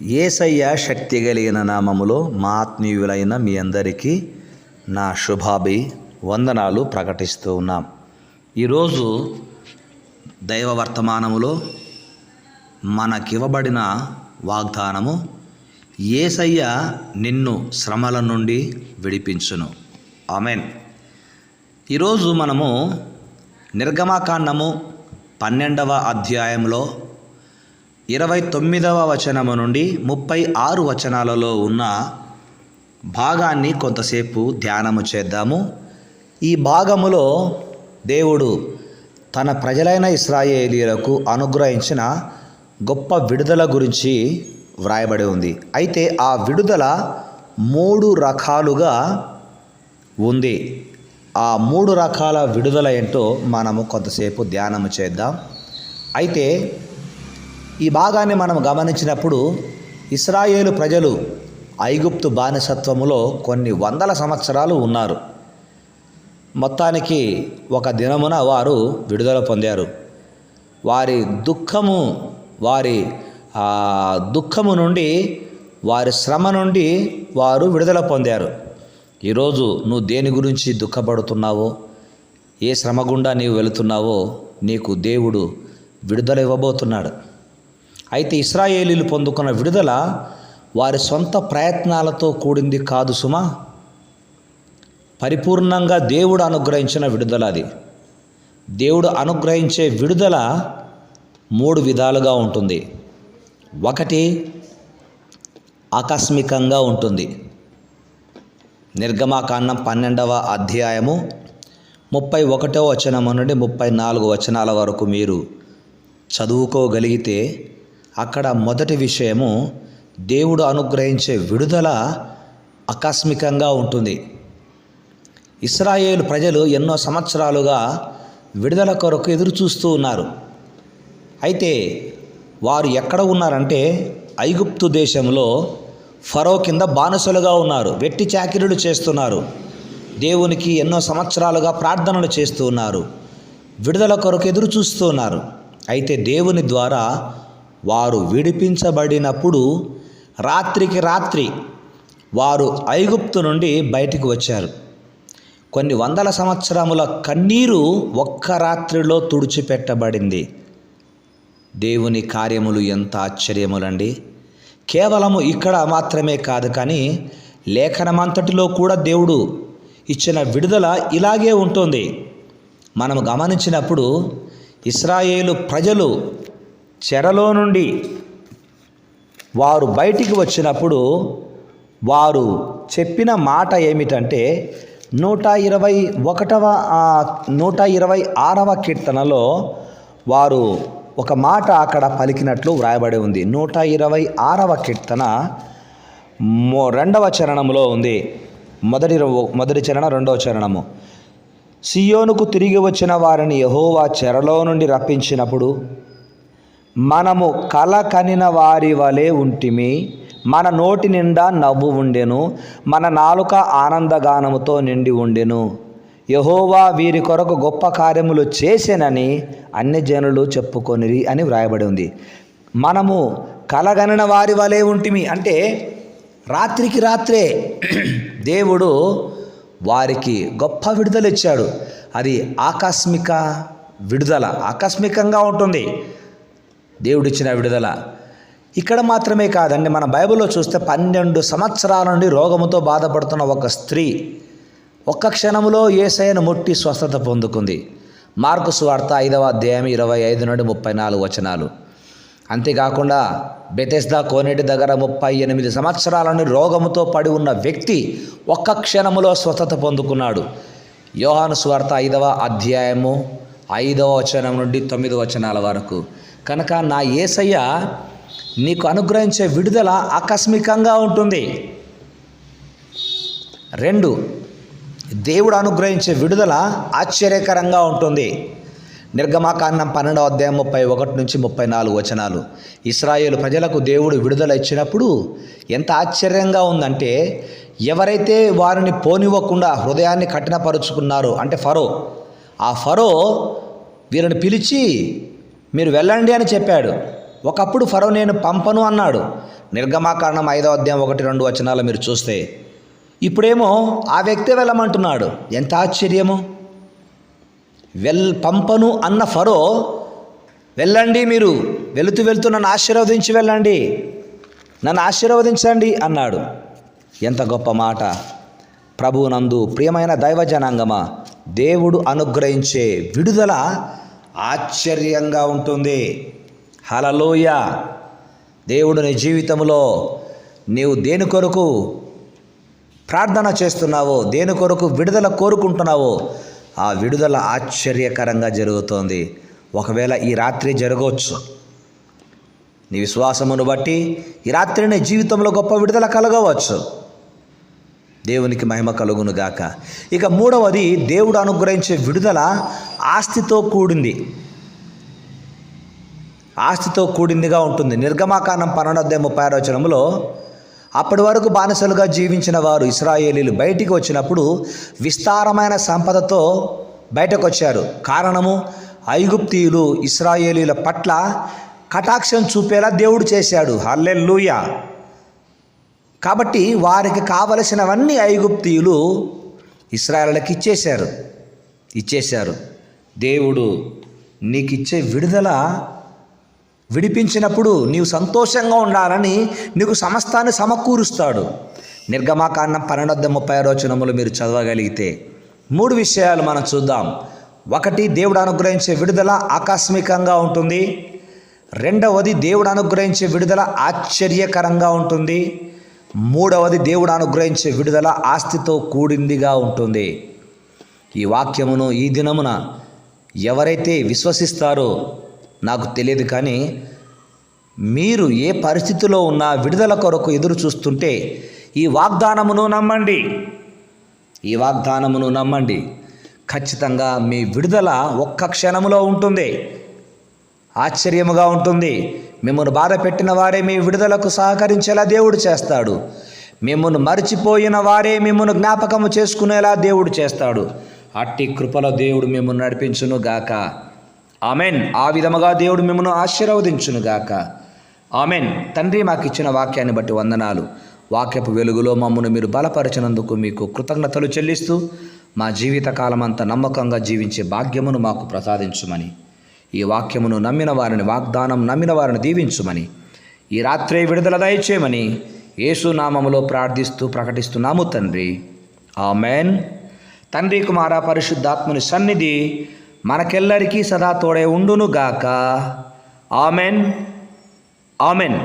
యేసయ్య శక్తి కలిగిన నామములో మా ఆత్మీయులైన మీ అందరికీ నా వందనాలు ప్రకటిస్తూ ఉన్నాం. ఈరోజు దైవ వర్తమానములో మనకివ్వబడిన వాగ్దానము, యేసయ్య నిన్ను శ్రమల నుండి విడిపించును. ఆమెన్. ఈరోజు మనము నిర్గమకాండము 12వ అధ్యాయంలో 29వ వచనము నుండి 36 వచనాలలో ఉన్న భాగాన్ని కొంతసేపు ధ్యానము చేద్దాము. ఈ భాగములో దేవుడు తన ప్రజలైన ఇశ్రాయేలీయులకు అనుగ్రహించిన గొప్ప విడుదల గురించి వ్రాయబడి ఉంది. అయితే ఆ విడుదల 3 రకాలుగా ఉంది. ఆ 3 రకాల విడుదల ఏంటో మనము కొంతసేపు ధ్యానము చేద్దాం. అయితే ఈ భాగాన్ని మనం గమనించినప్పుడు ఇశ్రాయేలు ప్రజలు ఐగుప్తు బానిసత్వములో కొన్ని వందల సంవత్సరాలు ఉన్నారు. మొత్తానికి ఒక దినమున వారు విడుదల పొందారు. వారి దుఃఖము నుండి, వారి శ్రమ నుండి వారు విడుదల పొందారు. ఈరోజు నువ్వు దేని గురించి దుఃఖపడుతున్నావో, ఏ శ్రమ గుండా నీవు వెళుతున్నావో నీకు దేవుడు విడుదల ఇవ్వబోతున్నాడు. అయితే ఇశ్రాయేలీలు పొందుకున్న విడుదల వారి సొంత ప్రయత్నాలతో కూడింది కాదు సుమా. పరిపూర్ణంగా దేవుడు అనుగ్రహించిన విడుదల అది. దేవుడు అనుగ్రహించే విడుదల 3 విధాలుగా ఉంటుంది. ఒకటి ఆకస్మికంగా ఉంటుంది. నిర్గమకాండం 12వ అధ్యాయము 31వ వచనం నుండి 34 వచనాల వరకు మీరు చదువుకోగలిగితే అక్కడ మొదటి విషయము, దేవుడు అనుగ్రహించే విడుదల ఆకస్మికంగా ఉంటుంది. ఇశ్రాయేలు ప్రజలు ఎన్నో సంవత్సరాలుగా విడుదల కొరకు ఎదురు చూస్తూ ఉన్నారు. అయితే వారు ఎక్కడ ఉన్నారంటే ఐగుప్తు దేశంలో ఫరో కింద బానిసలుగా ఉన్నారు. వెట్టి చాకిరీలు చేస్తున్నారు. దేవునికి ఎన్నో సంవత్సరాలుగా ప్రార్థనలు చేస్తూ ఉన్నారు. విడుదల కొరకు ఎదురు చూస్తూ ఉన్నారు. అయితే దేవుని ద్వారా వారు విడిపించబడినప్పుడు రాత్రికి రాత్రి వారు ఐగుప్తు నుండి బయటికి వచ్చారు. కొన్ని వందల సంవత్సరముల కన్నీరు ఒక్క రాత్రిలో తుడిచిపెట్టబడింది. దేవుని కార్యములు ఎంత ఆశ్చర్యములండి. కేవలము ఇక్కడ మాత్రమే కాదు, కానీ లేఖనమంతటిలో కూడా దేవుడు ఇచ్చిన విడుదల ఇలాగే ఉంటుంది. మనము గమనించినప్పుడు ఇశ్రాయేలు ప్రజలు చెరలో నుండి వారు బయటికి వచ్చినప్పుడు వారు చెప్పిన మాట ఏమిటంటే 126వ కీర్తనలో వారు ఒక మాట అక్కడ పలికినట్లు వ్రాయబడి ఉంది. 126వ కీర్తన 2వ చరణంలో ఉంది. మొదటి చరణ 2వ చరణము. సియోనుకు తిరిగి వచ్చిన వారిని యెహోవా చెరలో నుండి రప్పించినప్పుడు మనము కల కనిన వారి వలె ఉంటిమి. మన నోటి నిండా నవ్వు ఉండెను, మన నాలుక ఆనందగానముతో నిండి ఉండెను. యెహోవా వీరి కొరకు గొప్ప కార్యములు చేసెనని అన్యజనులు చెప్పుకొనిరి అని వ్రాయబడి ఉంది. మనము కలగనిన వారి వలె ఉంటిమి అంటే రాత్రికి రాత్రే దేవుడు వారికి గొప్ప విడుదల ఇచ్చాడు. అది ఆకస్మిక విడుదల, ఆకస్మికంగా ఉంటుంది దేవుడిచ్చిన విడుదల. ఇక్కడ మాత్రమే కాదండి, మన బైబిల్లో చూస్తే 12 సంవత్సరాల నుండి రోగముతో బాధపడుతున్న ఒక స్త్రీ ఒక్క క్షణములో యేసయ్యను ముట్టి స్వస్థత పొందుకుంది. మార్కు సువార్త 5వ అధ్యాయం 25 నుండి 34 వచనాలు. అంతేకాకుండా బెతెస్దా కోనేటి దగ్గర 38 సంవత్సరాల నుండి రోగముతో పడి ఉన్న వ్యక్తి ఒక్క క్షణములో స్వస్థత పొందుకున్నాడు. యోహాను సువార్త 5వ అధ్యాయము 5వ వచనం నుండి 9 వచనాల వరకు. కనుక నా యేసయ్య నీకు అనుగ్రహించే విడుదల ఆకస్మికంగా ఉంటుంది. 2, దేవుడు అనుగ్రహించే విడుదల ఆశ్చర్యకరంగా ఉంటుంది. నిర్గమకాండం 12వ అధ్యాయం 31 నుంచి 34 వచనాలు. ఇశ్రాయేలు ప్రజలకు దేవుడు విడుదల ఇచ్చినప్పుడు ఎంత ఆశ్చర్యంగా ఉందంటే, ఎవరైతే వారిని పోనివ్వకుండా హృదయాన్ని కఠినపరుచుకున్నారో అంటే ఫరో, ఆ ఫరో వీరిని పిలిచి మీరు వెళ్ళండి అని చెప్పాడు. ఒకప్పుడు ఫరో నేను పంపను అన్నాడు. నిర్గమాకాండం 5వ అధ్యాయం 1-2 వచనాలు మీరు చూస్తే ఇప్పుడేమో ఆ వ్యక్తే వెళ్ళమంటున్నాడు. ఎంత ఆశ్చర్యము! పంపను అన్న ఫరో వెళ్ళండి, మీరు వెళుతూ నన్ను ఆశీర్వదించి వెళ్ళండి, నన్ను ఆశీర్వదించండి అన్నాడు. ఎంత గొప్ప మాట! ప్రభువునందు ప్రియమైన దైవ జనాంగమా, దేవుడు అనుగ్రహించే విడుదల ఆశ్చర్యంగా ఉంటుంది. హల్లెలూయా! దేవుడు నీ జీవితంలో నీవు దేని కొరకు ప్రార్థన చేస్తున్నావో, దేని కొరకు విడుదల కోరుకుంటున్నావో ఆ విడుదల ఆశ్చర్యకరంగా జరుగుతోంది. ఒకవేళ ఈ రాత్రి జరగవచ్చు. నీ విశ్వాసమును బట్టి ఈ రాత్రి నీ జీవితంలో గొప్ప విడుదల కలగవచ్చు. దేవునికి మహిమ కలుగును గాక. ఇక మూడవది, దేవుడు అనుగ్రహించే విడుదల ఆస్తితో కూడింది. ఆస్తితో కూడిందిగా ఉంటుంది. నిర్గమాకాండం 12:36 వచనంలో అప్పటి వరకు బానిసలుగా జీవించిన వారు ఇశ్రాయేలీలు బయటికి వచ్చినప్పుడు విస్తారమైన సంపదతో బయటకు వచ్చారు. కారణము, ఐగుప్తీయులు ఇశ్రాయేలీల పట్ల కటాక్షం చూపేలా దేవుడు చేశాడు. హల్లెలూయా! కాబట్టి వారికి కావలసినవన్నీ ఐగుప్తీయులు ఇశ్రాయేలులకు ఇచ్చేశారు. దేవుడు నీకు ఇచ్చే విడుదల విడిపించినప్పుడు నీవు సంతోషంగా ఉండాలని నీకు సమస్తాన్ని సమకూరుస్తాడు. నిర్గమాకాండం 12:36 వచనములు మీరు చదవగలిగితే 3 విషయాలు మనం చూద్దాం. 1, దేవుడు అనుగ్రహించే విడుదల ఆకస్మికంగా ఉంటుంది. 2వది, దేవుడు అనుగ్రహించే విడుదల ఆశ్చర్యకరంగా ఉంటుంది. 3వది, దేవుడు అనుగ్రహించే విడుదల ఆస్తితో కూడిందిగా ఉంటుంది. ఈ వాక్యమును ఈ దినమున ఎవరైతే విశ్వసిస్తారో నాకు తెలియదు, కానీ మీరు ఏ పరిస్థితిలో ఉన్నా విడుదల కొరకు ఎదురు చూస్తుంటే ఈ వాగ్దానమును నమ్మండి. ఖచ్చితంగా మీ విడుదల ఒక్క క్షణములో ఉంటుంది. ఆశ్చర్యముగా ఉంటుంది. మిమ్మల్ని బాధ పెట్టిన వారే మీ విడుదలకు సహకరించేలా దేవుడు చేస్తాడు. మిమ్మల్ని మరిచిపోయిన వారే మిమ్మల్ని జ్ఞాపకము చేసుకునేలా దేవుడు చేస్తాడు. అట్టి కృపలో దేవుడు మిమ్మల్ని నడిపించును గాక. ఆమెన్. ఆ విధముగా దేవుడు మిమ్మల్ని ఆశీర్వదించును గాక. ఆమెన్. తండ్రి, మాకు ఇచ్చిన వాక్యాన్ని బట్టి వందనాలు. వాక్యపు వెలుగులో మమ్మల్ని మీరు బలపరిచినందుకు మీకు కృతజ్ఞతలు చెల్లిస్తూ మా జీవితకాలం అంతా నమ్మకంగా జీవించే భాగ్యమును మాకు ప్రసాదించుమని, ఈ వాక్యమును నమ్మిన వారిని, వాగ్దానం నమ్మిన వారిని దీవించుమని, ఈ రాత్రే విడుదల దయచేయమని యేసు నామములో ప్రార్థిస్తూ ప్రకటిస్తున్నాము తండ్రి. ఆమెన్. తండ్రి, కుమార, పరిశుద్ధాత్మని సన్నిధి మనకెల్లరికీ సదా తోడే ఉండును గాక. ఆమెన్. ఆమెన్.